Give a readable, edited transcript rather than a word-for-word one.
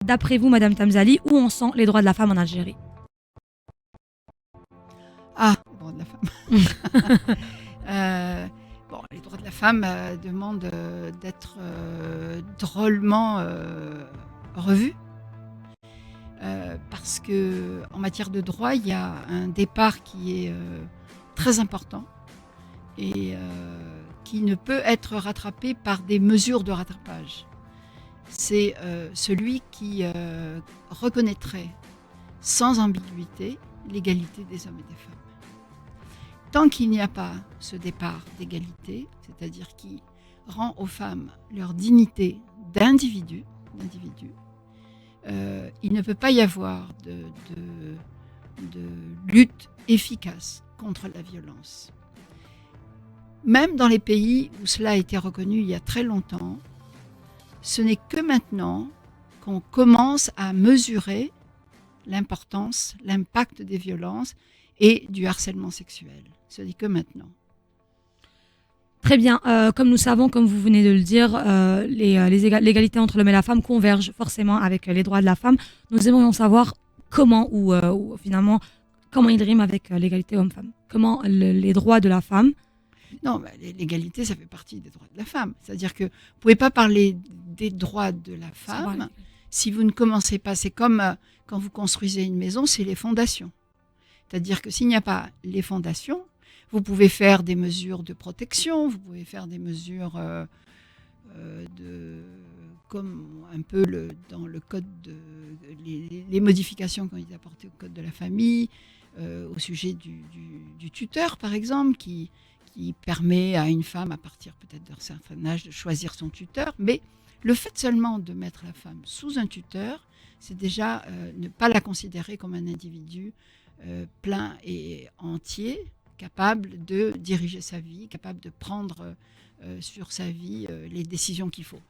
D'après vous, Madame Tamzali, où en sont les droits de la femme en Algérie? Ah, les droits de la femme. Bon, les droits de la femme demandent d'être drôlement revus. Parce que en matière de droit, il y a un départ qui est très important et qui ne peut être rattrapé par des mesures de rattrapage. C'est celui qui reconnaîtrait sans ambiguïté l'égalité des hommes et des femmes. Tant qu'il n'y a pas ce départ d'égalité, c'est-à-dire qui rend aux femmes leur dignité d'individu, il ne peut pas y avoir de lutte efficace contre la violence. Même dans les pays où cela a été reconnu il y a très longtemps, ce n'est que maintenant qu'on commence à mesurer l'importance, l'impact des violences et du harcèlement sexuel. Ce n'est que maintenant. Très bien. Comme nous savons, comme vous venez de le dire, l'égalité entre l'homme et la femme converge forcément avec les droits de la femme. Nous aimerions savoir comment, ou finalement, comment il rime avec l'égalité homme-femme. Comment les droits de la femme. Non, l'égalité, ça fait partie des droits de la femme. C'est-à-dire que vous ne pouvez pas parler des droits de la femme si vous ne commencez pas. C'est comme quand vous construisez une maison, c'est les fondations. C'est-à-dire que s'il n'y a pas les fondations, vous pouvez faire des mesures de protection, vous pouvez faire des mesures comme un peu dans le code les modifications qui ont été apportées au code de la famille, au sujet du tuteur par exemple, qui permet à une femme à partir peut-être d'un certain âge de choisir son tuteur. Mais le fait seulement de mettre la femme sous un tuteur, c'est déjà ne pas la considérer comme un individu plein et entier, capable de diriger sa vie, capable de prendre sur sa vie les décisions qu'il faut.